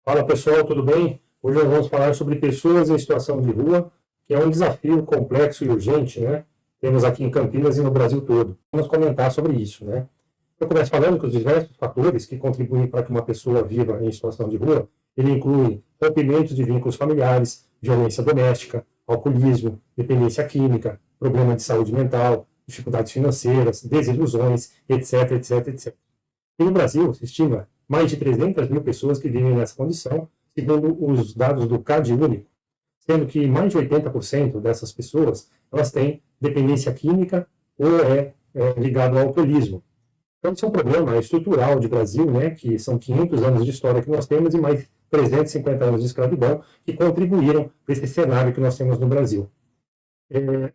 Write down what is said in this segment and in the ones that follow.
Fala pessoal, tudo bem? Hoje nós vamos falar sobre pessoas em situação de rua, que é um desafio complexo e urgente, né? Temos aqui em Campinas e no Brasil todo. Vamos comentar sobre isso, né? Eu começo falando que os diversos fatores que contribuem para que uma pessoa viva em situação de rua, ele inclui rompimento de vínculos familiares, violência doméstica, alcoolismo, dependência química, problema de saúde mental, dificuldades financeiras, desilusões, etc, etc, etc. E no Brasil, se estima mais de 300 mil pessoas que vivem nessa condição, segundo os dados do CadÚnico, sendo que mais de 80% dessas pessoas elas têm dependência química ou ligado ao alcoolismo. Então, isso é um problema estrutural de Brasil, né, que são 500 anos de história que nós temos e mais 350 anos de escravidão que contribuíram para esse cenário que nós temos no Brasil.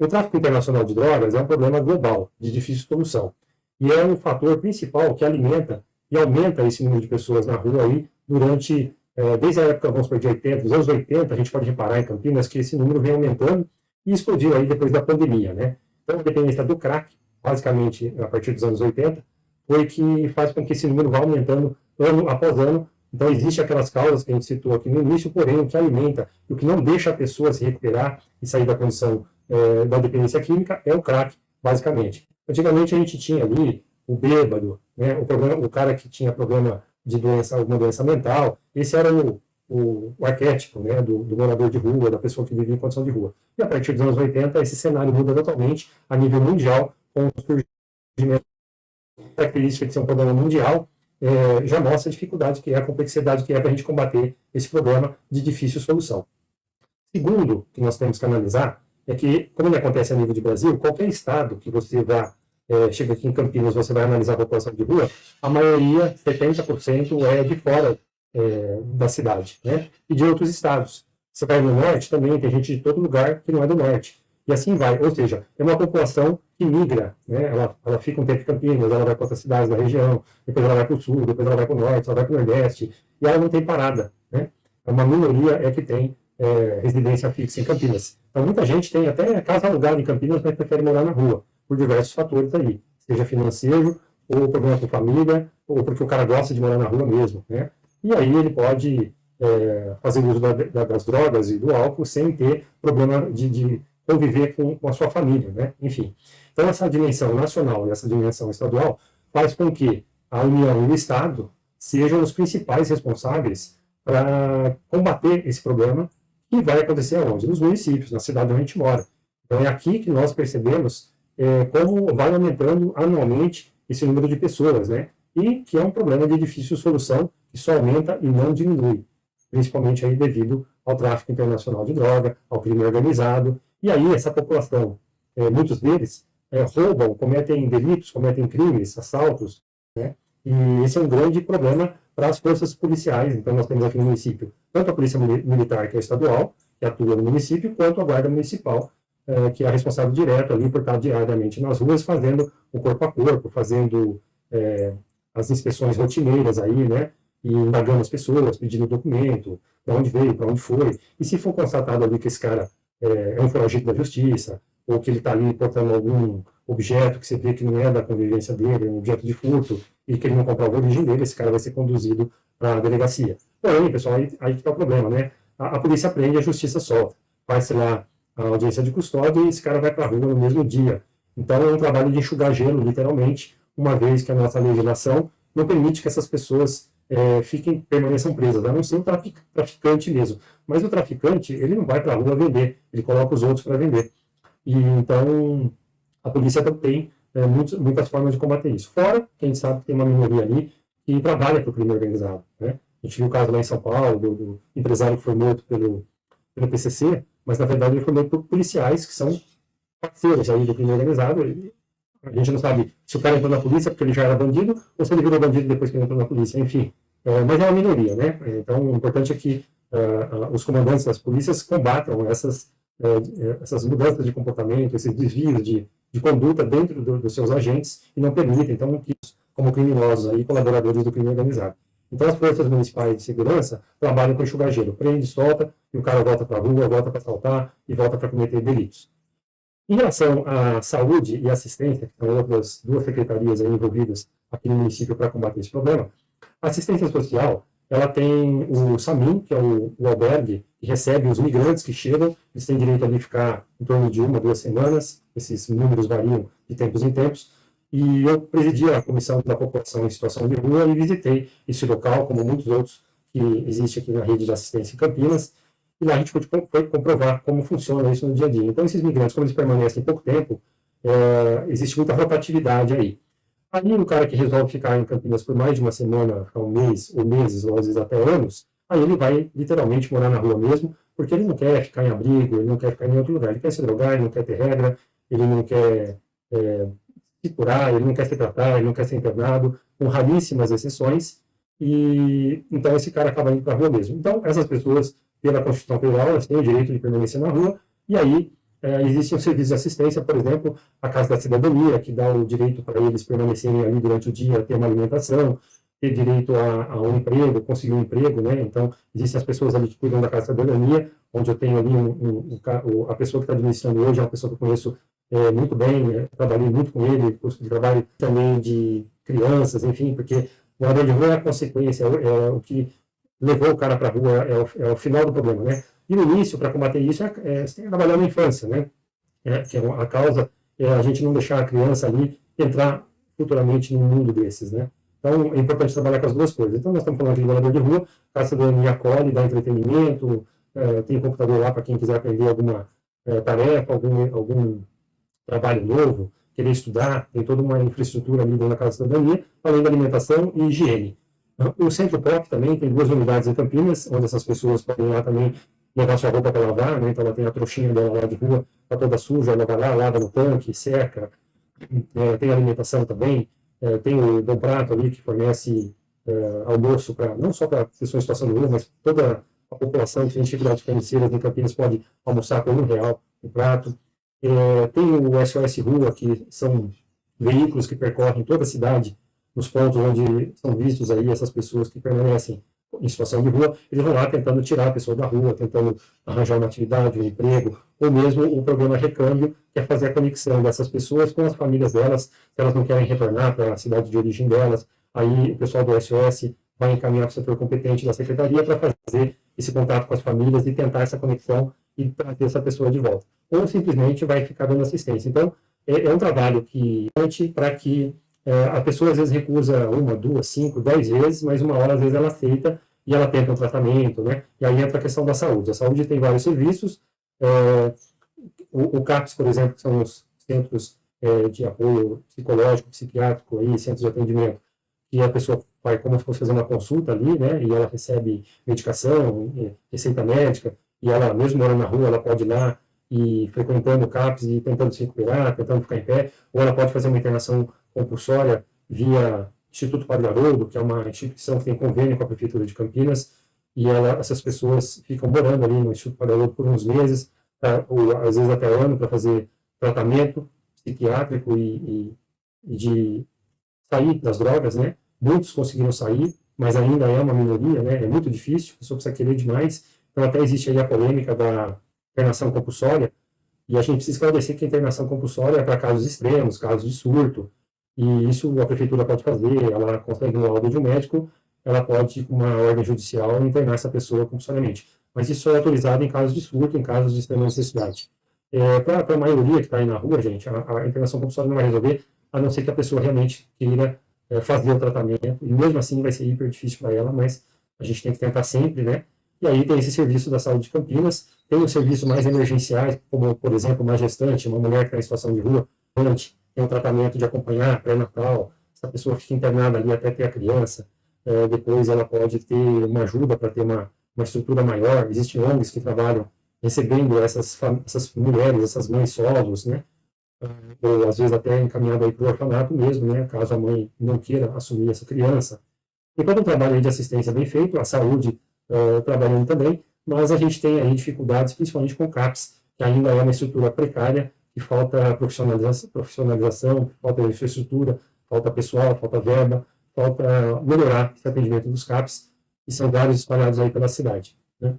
O tráfico internacional de drogas é um problema global, de difícil solução. E é um fator principal que alimenta e aumenta esse número de pessoas na rua aí durante, desde a época, vamos supor, de 80, dos anos 80, a gente pode reparar em Campinas que esse número vem aumentando e explodiu aí depois da pandemia, né? Então, a dependência do crack, basicamente, a partir dos anos 80, foi que faz com que esse número vá aumentando ano após ano. Então, existem aquelas causas que a gente citou aqui no início, porém, o que alimenta e o que não deixa a pessoa se recuperar e sair da condição da dependência química é o crack, basicamente. Antigamente a gente tinha ali o bêbado, né, o cara que tinha problema de doença, alguma doença mental, esse era o arquétipo, né, do morador de rua, da pessoa que vive em condição de rua. E a partir dos anos 80, esse cenário muda totalmente a nível mundial, com o surgimento da característica de ser um problema mundial, já mostra a dificuldade que é, a complexidade que é para a gente combater esse problema de difícil solução. Segundo, que nós temos que analisar, é que, como ele acontece a nível de Brasil, qualquer estado que você vá, chega aqui em Campinas, você vai analisar a população de rua, a maioria, 70%, é de fora da cidade, né? E de outros estados. Você vai no norte, também tem gente de todo lugar que não é do norte. E assim vai, ou seja, é uma população que migra, né? Ela fica um tempo em Campinas, ela vai para outras cidades da região, depois ela vai para o sul, depois ela vai para o norte, ela vai para o nordeste, e ela não tem parada, né? É uma minoria que tem residência fixa em Campinas. Então, muita gente tem até casa alugada em Campinas, mas prefere morar na rua, por diversos fatores aí, seja financeiro, ou problema com família, ou porque o cara gosta de morar na rua mesmo, né? E aí ele pode fazer uso das drogas e do álcool sem ter problema de conviver com a sua família, né? Enfim. Então, essa dimensão nacional e essa dimensão estadual faz com que a União e o Estado sejam os principais responsáveis para combater esse problema que vai acontecer onde? Nos municípios, na cidade onde a gente mora. Então, é aqui que nós percebemos como vai aumentando anualmente esse número de pessoas, né? E que é um problema de difícil solução, que só aumenta e não diminui, principalmente aí devido ao tráfico internacional de droga, ao crime organizado. E aí, essa população, muitos deles, roubam, cometem delitos, cometem crimes, assaltos, né? E esse é um grande problema para as forças policiais. Então, nós temos aqui no município tanto a Polícia Militar, que é estadual, que atua no município, quanto a Guarda Municipal, que é a responsável direto ali por estar diariamente nas ruas, fazendo o corpo a corpo, fazendo as inspeções rotineiras aí, né? E indagando as pessoas, pedindo documento, para onde veio, para onde foi. E se for constatado ali que esse cara é um foragido da justiça, ou que ele está ali portando algum objeto que você vê que não é da convivência dele, um objeto de furto, e que ele não comprova a origem dele, esse cara vai ser conduzido para a delegacia. Porém, pessoal, aí que está o problema, né? A polícia prende, a justiça solta. Faz-se lá a audiência de custódia e esse cara vai para a rua no mesmo dia. Então, é um trabalho de enxugar gelo, literalmente, uma vez que a nossa legislação não permite que essas pessoas permaneçam presas, a não ser o traficante mesmo. Mas o traficante, ele não vai para a rua vender, ele coloca os outros para vender. E então, a polícia tem muitas formas de combater isso. Fora, que a gente sabe que tem uma minoria ali que trabalha para o crime organizado, né? A gente viu o caso lá em São Paulo, do empresário que foi morto pelo PCC, mas na verdade ele foi morto por policiais que são parceiros aí do crime organizado. A gente não sabe se o cara entrou na polícia porque ele já era bandido ou se ele virou bandido depois que ele entrou na polícia, enfim. Mas é uma minoria, né? Então, o importante é que os comandantes das polícias combatam essas mudanças de comportamento, esses desvios de conduta dentro dos seus agentes e não permitem, então, que como criminosos aí, colaboradores do crime organizado. Então, as forças municipais de segurança trabalham com enxugar gelo, prende, solta, e o cara volta para a rua, volta para assaltar e volta para cometer delitos. Em relação à saúde e assistência, que são outras duas secretarias envolvidas aqui no município para combater esse problema, a assistência social ela tem o SAMIM, que é o albergue que recebe os migrantes que chegam, eles têm direito ali a ficar em torno de 1, 2 semanas, esses números variam de tempos em tempos, e eu presidi a Comissão da População em Situação de Rua e visitei esse local, como muitos outros que existe aqui na rede de assistência em Campinas, e lá a gente foi comprovar como funciona isso no dia a dia. Então, esses migrantes, como eles permanecem pouco tempo, existe muita rotatividade aí. Aí, o cara que resolve ficar em Campinas por mais de uma semana, um mês, ou meses, ou às vezes até anos, aí ele vai literalmente morar na rua mesmo, porque ele não quer ficar em abrigo, ele não quer ficar em outro lugar, ele quer se drogar, ele não quer ter regra, ele não quer se curar, ele não quer se tratar, ele não quer ser internado, com raríssimas exceções, e então esse cara acaba indo para a rua mesmo. Então, essas pessoas, pela Constituição Federal, elas têm o direito de permanecer na rua, e aí existe um serviço de assistência, por exemplo, a Casa da Cidadania, que dá o direito para eles permanecerem ali durante o dia, ter uma alimentação, ter direito a um emprego, conseguir um emprego, né? Então, existem as pessoas ali que cuidam da Casa da Cidadania, onde eu tenho ali a pessoa que está administrando hoje, é uma pessoa que eu conheço muito bem, trabalhei muito com ele, curso de trabalho também de crianças, enfim, porque o morador de rua é a consequência, o que levou o cara para a rua, é o final do problema, né? E no início, para combater isso, você tem que trabalhar na infância, né? Que é a causa é a gente não deixar a criança ali entrar futuramente num mundo desses, né? Então, é importante trabalhar com as duas coisas. Então, nós estamos falando de morador de rua, a cidadania acolhe, dá entretenimento, tem computador lá para quem quiser aprender alguma tarefa, algum trabalho novo, querer estudar, tem toda uma infraestrutura ali dentro da Casa da Cidadania, além da alimentação e higiene. O Centro Pop também tem 2 unidades em Campinas, onde essas pessoas podem lá também levar sua roupa para lavar, né? Então ela tem a trouxinha dela lá de rua, está toda suja, ela vai lá, lava no tanque, seca, tem alimentação também, tem o Bom Prato ali que fornece almoço para não só para pessoas em situação de rua, mas toda a população que tem dificuldades financeiras em Campinas pode almoçar com R$ 1 o prato. Tem o SOS Rua, que são veículos que percorrem toda a cidade, nos pontos onde são vistos aí essas pessoas que permanecem em situação de rua, eles vão lá tentando tirar a pessoa da rua, tentando arranjar uma atividade, um emprego, ou mesmo o programa Recâmbio, que é fazer a conexão dessas pessoas com as famílias delas, se elas não querem retornar para a cidade de origem delas, aí o pessoal do SOS vai encaminhar para o setor competente da secretaria para fazer esse contato com as famílias e tentar essa conexão e trazer essa pessoa de volta. Ou simplesmente vai ficar dando assistência. Então, é um trabalho que para que a pessoa às vezes recusa 1, 2, 5, 10 vezes, mas uma hora às vezes ela aceita e ela tenta um tratamento, né? E aí entra a questão da saúde. A saúde tem vários serviços. O CAPS, por exemplo, que são os centros de apoio psicológico, psiquiátrico, aí, centros de atendimento, que a pessoa vai como se fosse fazer uma consulta ali, né? E ela recebe medicação, receita médica, e ela, mesmo morando na rua, ela pode ir lá e frequentando o CAPS e tentando se recuperar, tentando ficar em pé, ou ela pode fazer uma internação compulsória via Instituto Padre Haroldo, que é uma instituição que tem convênio com a Prefeitura de Campinas, e essas pessoas ficam morando ali no Instituto Padre Haroldo por uns meses, ou às vezes até ano, para fazer tratamento psiquiátrico e de sair das drogas, né? Muitos conseguiram sair, mas ainda é uma minoria, né? É muito difícil, a pessoa precisa querer demais. Então até existe aí a polêmica da internação compulsória, e a gente precisa esclarecer que a internação compulsória é para casos extremos, casos de surto, e isso a prefeitura pode fazer, ela consegue um laudo de um médico, ela pode, com uma ordem judicial, internar essa pessoa compulsoriamente. Mas isso é autorizado em casos de surto, em casos de extrema necessidade. Para a maioria que está aí na rua, gente, a internação compulsória não vai resolver, a não ser que a pessoa realmente queira fazer o tratamento, e mesmo assim vai ser hiper difícil para ela, mas a gente tem que tentar sempre, né? E aí tem esse serviço da saúde de Campinas, tem os serviços mais emergenciais, como, por exemplo, uma gestante, uma mulher que está em situação de rua, tem um tratamento de acompanhar pré-natal, essa pessoa fica internada ali até ter a criança, depois ela pode ter uma ajuda para ter uma estrutura maior, existem ONGs que trabalham recebendo essas mulheres, essas mães solos, né? Ou às vezes até encaminhado aí para o orfanato mesmo, né? Caso a mãe não queira assumir essa criança. E todo um trabalho aí de assistência bem feito, a saúde trabalhando também, mas a gente tem aí dificuldades, principalmente com o CAPS, que ainda é uma estrutura precária, que falta profissionalização, falta infraestrutura, falta pessoal, falta verba, falta melhorar esse atendimento dos CAPS, e são vários espalhados aí pela cidade, né?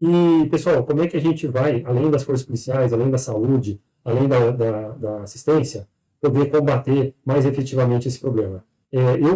E, pessoal, como é que a gente vai, além das forças policiais, além da saúde, além da assistência, poder combater mais efetivamente esse problema?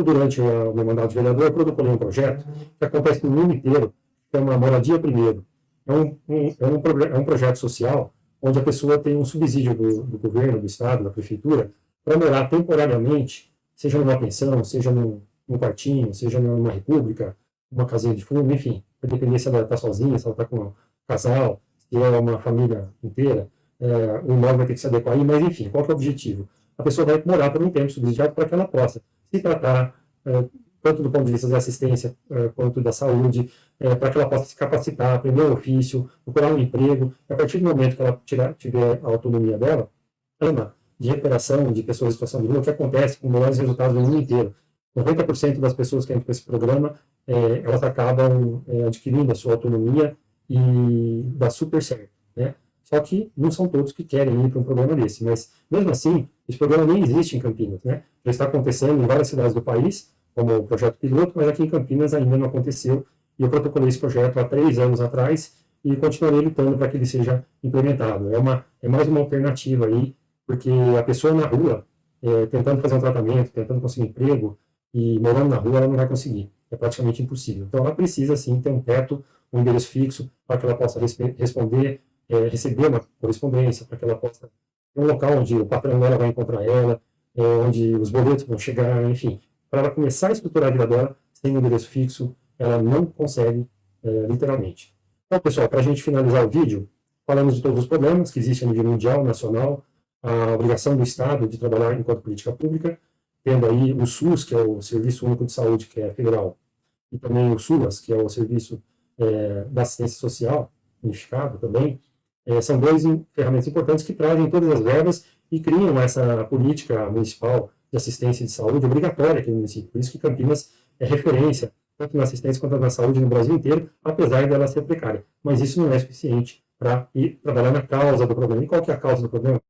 Durante o meu mandato de vereador, protocolei um projeto que acontece no mundo inteiro, que é uma moradia primeiro. É um projeto social onde a pessoa tem um subsídio do governo, do estado, da prefeitura, para morar temporariamente, seja numa pensão, seja num quartinho, seja numa república, uma casinha de fundo, enfim, vai depender se ela está sozinha, se ela está com um casal, se é uma família inteira, o imóvel vai ter que se adequar aí, mas enfim, qual que é o objetivo? A pessoa vai morar por um tempo subsidiado para que ela possa se tratar, tanto do ponto de vista da assistência, quanto da saúde, para que ela possa se capacitar, aprender um ofício, procurar um emprego. A partir do momento que ela tiver a autonomia dela, de recuperação de pessoas em situação de rua, que acontece com melhores resultados no mundo inteiro. 90% das pessoas que entram para esse programa, elas acabam adquirindo a sua autonomia e dá super certo, né? Só que não são todos que querem ir para um programa desse, mas mesmo assim, esse programa nem existe em Campinas, né? Já está acontecendo em várias cidades do país, como o projeto piloto, mas aqui em Campinas ainda não aconteceu. E eu protocolei esse projeto há 3 anos atrás e continuarei lutando para que ele seja implementado. É mais uma alternativa aí, porque a pessoa na rua, tentando fazer um tratamento, tentando conseguir emprego e morando na rua, ela não vai conseguir. É praticamente impossível. Então, ela precisa, sim, ter um teto, um endereço fixo, para que ela possa receber uma correspondência, para que ela possa ter um local onde o patrão dela vai encontrar ela, onde os boletos vão chegar, enfim. Para ela começar a estruturar a vida dela, sem um endereço fixo, ela não consegue, literalmente. Então, pessoal, para a gente finalizar o vídeo, falamos de todos os problemas que existem a nível mundial, nacional, a obrigação do Estado de trabalhar enquanto política pública, tendo aí o SUS, que é o Serviço Único de Saúde, que é federal, e também o SUAS, que é o Serviço da Assistência Social, unificado também, são 2 ferramentas importantes que trazem todas as verbas e criam essa política municipal de assistência de saúde obrigatória aqui no município. Por isso que Campinas é referência, tanto na assistência quanto na saúde no Brasil inteiro, apesar dela ser precária. Mas isso não é suficiente para ir trabalhar na causa do problema. E qual que é a causa do problema?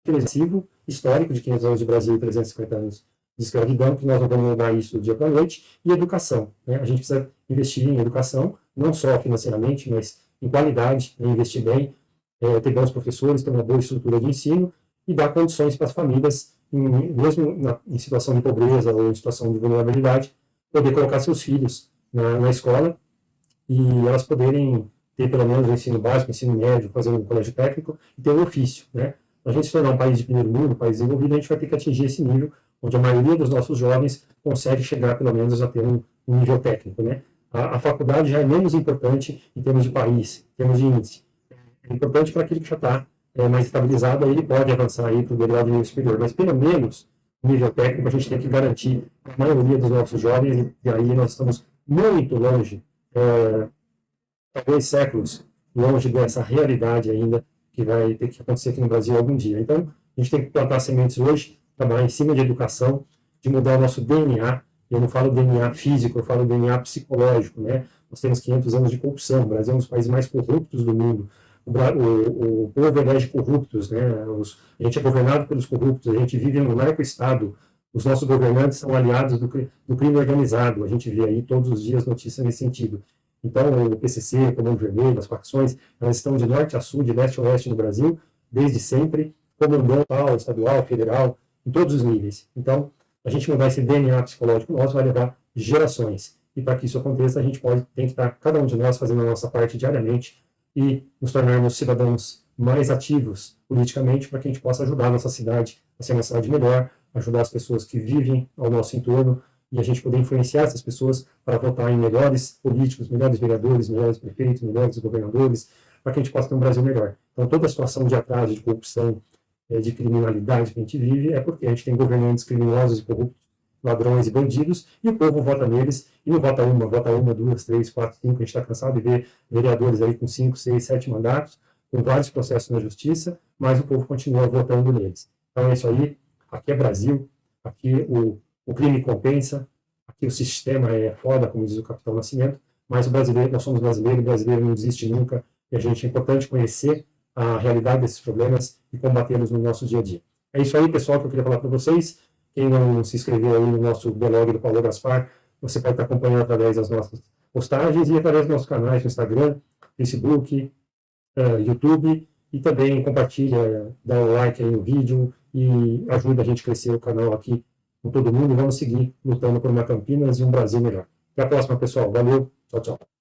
Agressivo histórico de 500 anos de Brasil e 350 anos de escravidão, que nós não vamos mudar isso do dia para a noite, e educação. Né? A gente precisa investir em educação, não só financeiramente, mas em qualidade, investir bem, ter bons professores, ter uma boa estrutura de ensino e dar condições para as famílias, mesmo em situação de pobreza ou em situação de vulnerabilidade, poder colocar seus filhos na escola e elas poderem ter pelo menos o ensino básico, o ensino médio, fazer um colégio técnico e ter um ofício, né? Para a gente se tornar um país de primeiro mundo, um país desenvolvido, a gente vai ter que atingir esse nível, onde a maioria dos nossos jovens consegue chegar pelo menos a ter um nível técnico, né? A faculdade já é menos importante em termos de país, em termos de índice. É importante para aquele que já está mais estabilizado, aí ele pode avançar aí para o degrau de nível superior, mas pelo menos o nível técnico a gente tem que garantir para a maioria dos nossos jovens, e aí nós estamos muito longe, talvez séculos, longe dessa realidade ainda que vai ter que acontecer aqui no Brasil algum dia. Então, a gente tem que plantar sementes hoje, trabalhar em cima de educação, de mudar o nosso DNA. Eu não falo DNA físico, eu falo DNA psicológico, né? Nós temos 500 anos de corrupção, o Brasil é um dos países mais corruptos do mundo. O povo elege corruptos, né? A gente é governado pelos corruptos, a gente vive num narco-estado, os nossos governantes são aliados do crime organizado, a gente vê aí todos os dias notícias nesse sentido. Então, o PCC, o Comando Vermelho, as facções, elas estão de norte a sul, de leste a oeste no Brasil, desde sempre, comandando estadual, federal, em todos os níveis. Então, a gente mudar esse DNA psicológico nosso vai levar gerações. E para que isso aconteça, a gente tem que estar, cada um de nós, fazendo a nossa parte diariamente e nos tornarmos cidadãos mais ativos politicamente, para que a gente possa ajudar a nossa cidade a ser uma cidade melhor, ajudar as pessoas que vivem ao nosso entorno, e a gente poder influenciar essas pessoas para votar em melhores políticos, melhores vereadores, melhores prefeitos, melhores governadores, para que a gente possa ter um Brasil melhor. Então, toda a situação de atraso, de corrupção, de criminalidade que a gente vive é porque a gente tem governantes criminosos e corruptos, ladrões e bandidos, e o povo vota neles, e não vota uma, 2, 3, 4, 5, a gente está cansado de ver vereadores aí com 5, 6, 7 mandatos, com vários processos na justiça, mas o povo continua votando neles. Então é isso aí, aqui é Brasil, aqui o crime compensa, aqui o sistema é foda, como diz o Capitão Nascimento, mas o brasileiro, nós somos brasileiros, o brasileiro não desiste nunca, e a gente é importante conhecer a realidade desses problemas e combatê-los no nosso dia a dia. É isso aí, pessoal, que eu queria falar para vocês. Quem não se inscreveu aí no nosso blog do Paulo Gaspar, você pode estar acompanhando através das nossas postagens e através dos nossos canais no Instagram, Facebook, YouTube, e também compartilha, dá um like aí no vídeo e ajuda a gente a crescer o canal aqui com todo mundo. E vamos seguir lutando por uma Campinas e um Brasil melhor. Até a próxima, pessoal. Valeu. Tchau, tchau.